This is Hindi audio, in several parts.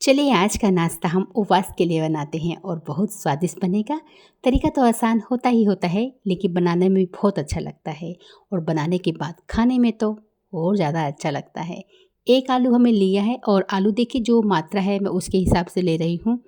चलिए आज का नाश्ता हम उपवास के लिए बनाते हैं और बहुत स्वादिष्ट बनेगा। तरीका तो आसान होता ही होता है, लेकिन बनाने में भी बहुत अच्छा लगता है और बनाने के बाद खाने में तो और ज़्यादा अच्छा लगता है। एक आलू हमें लिया है और आलू देखिए जो मात्रा है मैं उसके हिसाब से ले रही हूँ।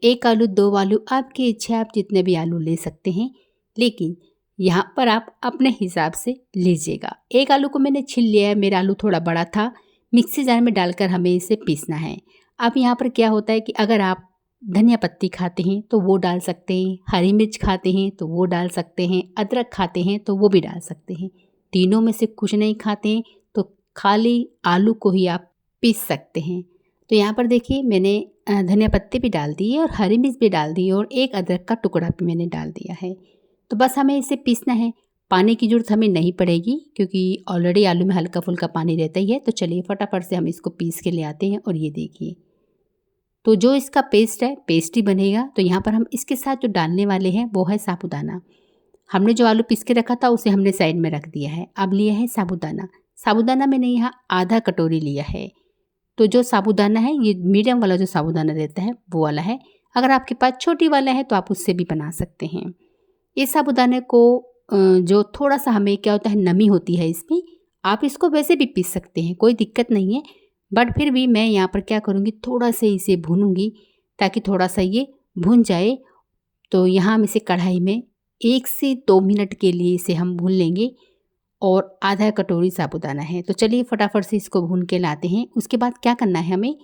एक आलू, दो आलू, आपकी इच्छा, आप जितने भी आलू ले सकते हैं, लेकिन यहाँ पर आप अपने हिसाब से लीजिएगा। एक आलू को मैंने छील लिया है, मेरा आलू थोड़ा बड़ा था। मिक्सी जार में डालकर हमें इसे पीसना है। अब यहाँ पर क्या होता है कि अगर आप धनिया पत्ती खाते हैं तो वो डाल सकते हैं, हरी मिर्च खाते हैं तो वो डाल सकते हैं, अदरक खाते हैं तो वो भी डाल सकते हैं। तीनों में से कुछ नहीं खाते हैं तो खाली आलू को ही आप पीस सकते हैं। तो यहाँ पर देखिए मैंने धनिया पत्ती भी डाल दी है और हरी मिर्च भी डाल दी है और एक अदरक का टुकड़ा भी मैंने डाल दिया है। तो बस हमें इसे पीसना है। पानी की ज़रूरत हमें नहीं पड़ेगी क्योंकि ऑलरेडी आलू में हल्का फुल्का पानी रहता ही है। तो चलिए फटाफट से हम इसको पीस के ले आते हैं और ये देखिए, तो जो इसका पेस्ट है पेस्ट ही बनेगा। तो यहाँ पर हम इसके साथ जो डालने वाले हैं वो है साबूदाना। हमने जो आलू पीस के रखा था उसे हमने साइड में रख दिया है। अब लिया है साबूदाना। साबूदाना मैंने यहाँ आधा कटोरी लिया है। तो जो साबूदाना है ये मीडियम वाला जो साबूदाना रहता है वो वाला है। अगर आपके पास छोटी वाला है तो आप उससे भी बना सकते हैं। इस साबूदाने को जो थोड़ा सा हमें क्या होता है नमी होती है इसमें, आप इसको वैसे भी पीस सकते हैं, कोई दिक्कत नहीं है। बट फिर भी मैं यहाँ पर क्या करूँगी, थोड़ा सा इसे भूनूंगी ताकि थोड़ा सा ये भुन जाए। तो यहाँ हम इसे कढ़ाई में 1 से 2 मिनट के लिए इसे हम भून लेंगे और आधा कटोरी साबूदाना है। तो चलिए फटाफट से इसको भून के लाते हैं। उसके बाद क्या करना है, हमें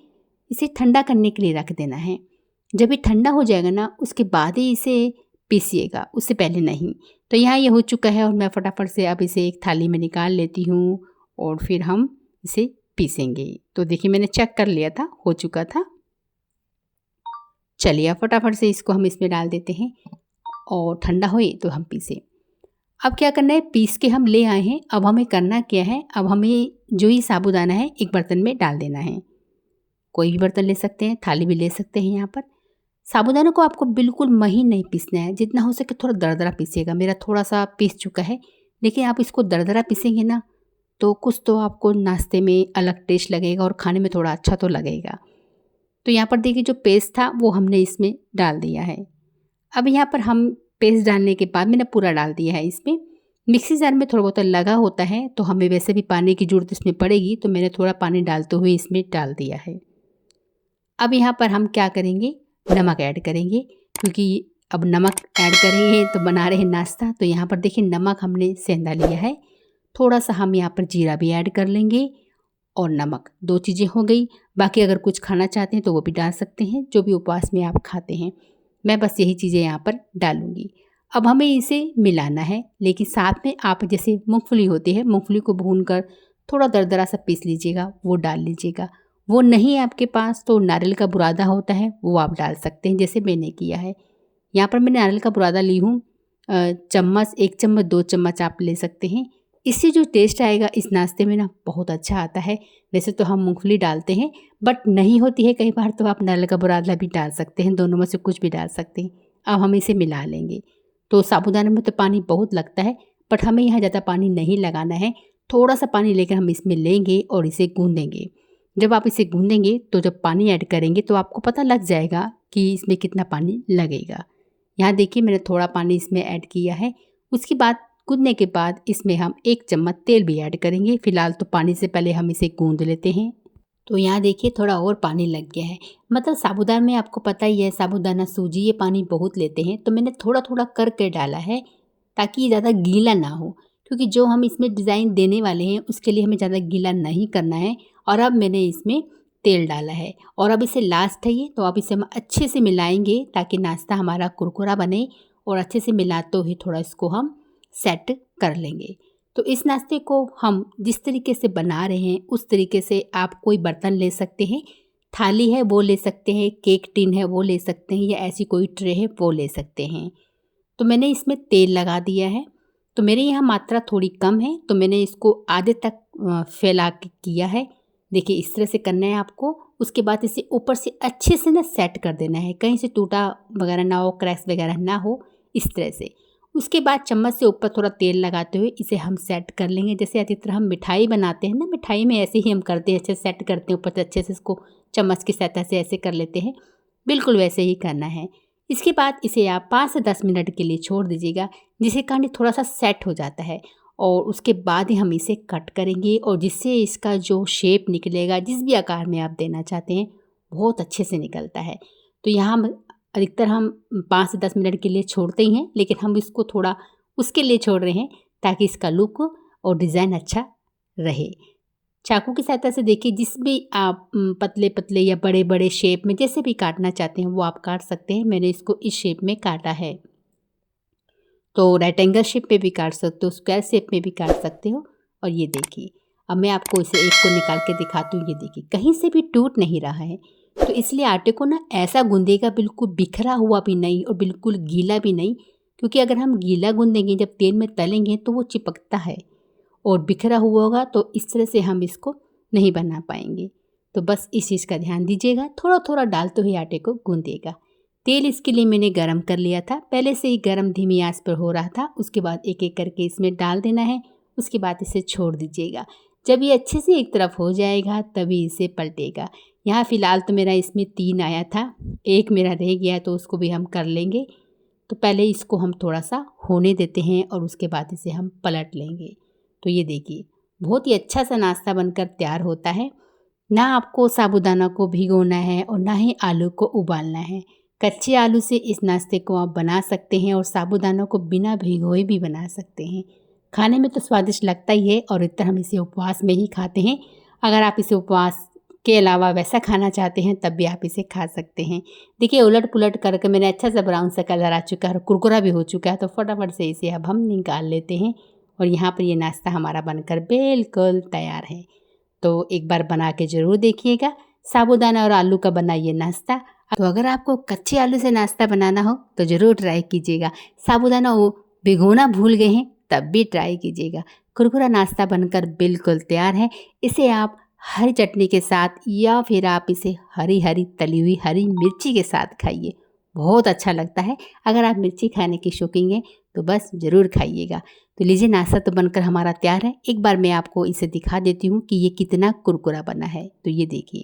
इसे ठंडा करने के लिए रख देना है। जब ये ठंडा हो जाएगा ना उसके बाद ही इसे पीसिएगा, उससे पहले नहीं। तो यहाँ ये हो चुका है और मैं फटाफट से अब इसे एक थाली में निकाल लेती हूँ और फिर हम इसे पीसेंगे। तो देखिए मैंने चेक कर लिया था, हो चुका था। चलिए अब फटाफट से इसको हम इसमें डाल देते हैं और ठंडा होए तो हम पीसें। अब क्या करना है, पीस के हम ले आए हैं। अब हमें करना क्या है, अब हमें जो ही साबूदाना है एक बर्तन में डाल देना है। कोई भी बर्तन ले सकते हैं, थाली भी ले सकते हैं। यहाँ पर साबूदाना को आपको बिल्कुल महीन नहीं पीसना है, जितना हो सके थोड़ा दरदरा पीसिएगा। मेरा थोड़ा सा पीस चुका है, लेकिन आप इसको दरदरा पीसेंगे ना तो कुछ तो आपको नाश्ते में अलग टेस्ट लगेगा और खाने में थोड़ा अच्छा तो लगेगा। तो यहाँ पर देखिए जो पेस्ट था वो हमने इसमें डाल दिया है। अब यहाँ पर हम पेस्ट डालने के बाद मैंने पूरा डाल दिया है इसमें। मिक्सी जार में थोड़ा बहुत लगा होता है तो हमें वैसे भी पानी की ज़रूरत इसमें पड़ेगी, तो मैंने थोड़ा पानी डालते हुए इसमें डाल दिया है। अब यहाँ पर हम क्या करेंगे, नमक ऐड करेंगे, क्योंकि अब नमक ऐड करेंगे तो बना रहे हैं नाश्ता। तो यहाँ पर देखिए नमक हमने सेंधा लिया है। थोड़ा सा हम यहाँ पर जीरा भी ऐड कर लेंगे और नमक, 2 चीज़ें हो गई। बाकी अगर कुछ खाना चाहते हैं तो वो भी डाल सकते हैं, जो भी उपवास में आप खाते हैं। मैं बस यही चीज़ें यहाँ पर डालूँगी। अब हमें इसे मिलाना है, लेकिन साथ में आप जैसे मूंगफली होती है, मूंगफली को भूनकर थोड़ा दरदरा सा पीस लीजिएगा, वो डाल लीजिएगा। वो नहीं है आपके पास तो नारियल का बुरादा होता है वो आप डाल सकते हैं, जैसे मैंने किया है। यहाँ पर मैंने नारियल का बुरादा ली हूँ, चम्मच, 1 चम्मच, 2 चम्मच आप ले सकते हैं। इससे जो टेस्ट आएगा इस नाश्ते में ना बहुत अच्छा आता है। वैसे तो हम मूंगफली डालते हैं बट नहीं होती है कई बार, तो आप नारियल का बुरादा भी डाल सकते हैं, दोनों में से कुछ भी डाल सकते हैं। अब हम इसे मिला लेंगे। तो साबूदाने में तो पानी बहुत लगता है, बट हमें यहाँ ज़्यादा पानी नहीं लगाना है। थोड़ा सा पानी लेकर हम इसमें लेंगे और इसे गूँधेंगे। जब आप इसे गूँधेंगे तो जब पानी ऐड करेंगे तो आपको पता लग जाएगा कि इसमें कितना पानी लगेगा। यहाँ देखिए मैंने थोड़ा पानी इसमें ऐड किया है। उसके बाद गूँधने के बाद इसमें हम 1 चम्मच तेल भी ऐड करेंगे। फ़िलहाल तो पानी से पहले हम इसे गूँध लेते हैं। तो यहाँ देखिए थोड़ा और पानी लग गया है। मतलब साबूदाना में आपको पता ही है, साबूदाना, सूजी, ये पानी बहुत लेते हैं। तो मैंने थोड़ा थोड़ा करके डाला है ताकि ये ज़्यादा गीला ना हो, क्योंकि जो हम इसमें डिज़ाइन देने वाले हैं उसके लिए हमें ज़्यादा गीला नहीं करना है। और अब मैंने इसमें तेल डाला है और अब इसे लास्ट है ये, तो अब इसे हम अच्छे से मिलाएंगे ताकि नाश्ता हमारा कुरकुरा बने। और अच्छे से मिलाते हुए थोड़ा इसको हम सेट कर लेंगे। तो इस नाश्ते को हम जिस तरीके से बना रहे हैं उस तरीके से आप कोई बर्तन ले सकते हैं, थाली है वो ले सकते हैं, केक टिन है वो ले सकते हैं, या ऐसी कोई ट्रे है वो ले सकते हैं। तो मैंने इसमें तेल लगा दिया है। तो मेरे यहाँ मात्रा थोड़ी कम है तो मैंने इसको आधे तक फैला के किया है। देखिए इस तरह से करना है आपको। उसके बाद इसे ऊपर से अच्छे से ना सेट कर देना है, कहीं से टूटा वगैरह ना हो, क्रैक्स वगैरह ना हो, इस तरह से। उसके बाद चम्मच से ऊपर थोड़ा तेल लगाते हुए इसे हम सेट कर लेंगे। जैसे अधिक तरह हम मिठाई बनाते हैं ना, मिठाई में ऐसे ही हम करते हैं, अच्छे सेट करते हैं ऊपर से, अच्छे से इसको चम्मच की सतह से ऐसे कर लेते हैं, बिल्कुल वैसे ही करना है। इसके बाद इसे आप 5 से 10 मिनट के लिए छोड़ दीजिएगा, जिससे कारण थोड़ा सा सेट हो जाता है। और उसके बाद ही हम इसे कट करेंगे, और जिससे इसका जो शेप निकलेगा, जिस भी आकार में आप देना चाहते हैं, बहुत अच्छे से निकलता है। तो यहाँ अधिकतर हम 5 से 10 मिनट के लिए छोड़ते ही हैं, लेकिन हम इसको थोड़ा उसके लिए छोड़ रहे हैं ताकि इसका लुक और डिज़ाइन अच्छा रहे। चाकू की सहायता से देखिए, जिस भी आप पतले पतले या बड़े बड़े शेप में जैसे भी काटना चाहते हैं वो आप काट सकते हैं। मैंने इसको इस शेप में काटा है, तो रेक्टेंगल शेप में भी काट सकते हो, स्क्वायर शेप में भी काट सकते हो। और ये देखिए, अब मैं आपको इसे एक को निकाल के दिखाती हूँ। ये देखिए, कहीं से भी टूट नहीं रहा है। तो इसलिए आटे को ना ऐसा गूंदेगा, बिल्कुल बिखरा हुआ भी नहीं और बिल्कुल गीला भी नहीं, क्योंकि अगर हम गीला गूंदेंगे जब तेल में तलेंगे तो वो चिपकता है, और बिखरा हुआ होगा तो इस तरह से हम इसको नहीं बना पाएंगे। तो बस इस चीज़ का ध्यान दीजिएगा, थोड़ा थोड़ा डालते हुए आटे को गूंदेगा। तेल इसके लिए मैंने गरम कर लिया था, पहले से ही गरम धीमी आंच पर हो रहा था। उसके बाद एक एक करके इसमें डाल देना है, उसके बाद इसे छोड़ दीजिएगा। जब ये अच्छे से एक तरफ हो जाएगा तभी इसे पलटेगा। यहाँ फ़िलहाल तो मेरा इसमें 3 आया था, एक मेरा रह गया, तो उसको भी हम कर लेंगे। तो पहले इसको हम थोड़ा सा होने देते हैं और उसके बाद इसे हम पलट लेंगे। तो ये देखिए, बहुत ही अच्छा सा नाश्ता बनकर तैयार होता है। ना आपको साबूदाना को भिगोना है और ना ही आलू को उबालना है। कच्चे आलू से इस नाश्ते को आप बना सकते हैं, और साबूदाना को बिना भिगोए भी बना सकते हैं। खाने में तो स्वादिष्ट लगता ही है, और इतना हम इसे उपवास में ही खाते हैं। अगर आप इसे उपवास के अलावा वैसा खाना चाहते हैं तब भी आप इसे खा सकते हैं। देखिए, उलट पुलट करके मैंने अच्छा सा ब्राउन सा कलर आ चुका है और कुरकुरा भी हो चुका है। तो फटाफट से इसे अब हम निकाल लेते हैं, और यहाँ पर ये नाश्ता हमारा बनकर बिल्कुल तैयार है। तो एक बार बना के ज़रूर देखिएगा, साबूदाना और आलू का बना ये नाश्ता। तो अगर आपको कच्चे आलू से नाश्ता बनाना हो तो ज़रूर ट्राई कीजिएगा। साबूदाना वो भिगोना भूल गए हैं तब भी ट्राई कीजिएगा। कुरकुरा नाश्ता बनकर बिल्कुल तैयार है। इसे आप हरी चटनी के साथ, या फिर आप इसे हरी हरी तली हुई हरी मिर्ची के साथ खाइए, बहुत अच्छा लगता है। अगर आप मिर्ची खाने की शौकीन हैं तो बस ज़रूर खाइएगा। तो लीजिए, नाश्ता तो बनकर हमारा तैयार है। एक बार मैं आपको इसे दिखा देती हूँ कि ये कितना कुरकुरा बना है। तो ये देखिए,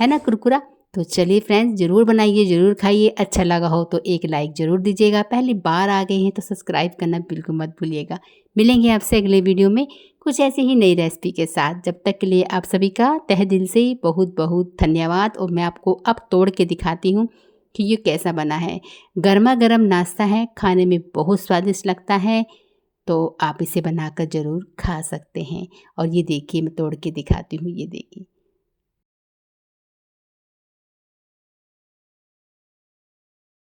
है ना कुरकुरा। तो चलिए फ्रेंड्स, ज़रूर बनाइए, ज़रूर खाइए। अच्छा लगा हो तो एक लाइक ज़रूर दीजिएगा। पहली बार आ गए हैं तो सब्सक्राइब करना बिल्कुल मत भूलिएगा। मिलेंगे आपसे अगले वीडियो में कुछ ऐसी ही नई रेसिपी के साथ। जब तक के लिए आप सभी का तहे दिल से बहुत बहुत धन्यवाद। और मैं आपको अब तोड़ के दिखाती हूँ कि ये कैसा बना है। गर्मा गर्म नाश्ता है, खाने में बहुत स्वादिष्ट लगता है। तो आप इसे बनाकर ज़रूर खा सकते हैं। और ये देखिए, मैं तोड़ के दिखाती हूँ। ये देखिए,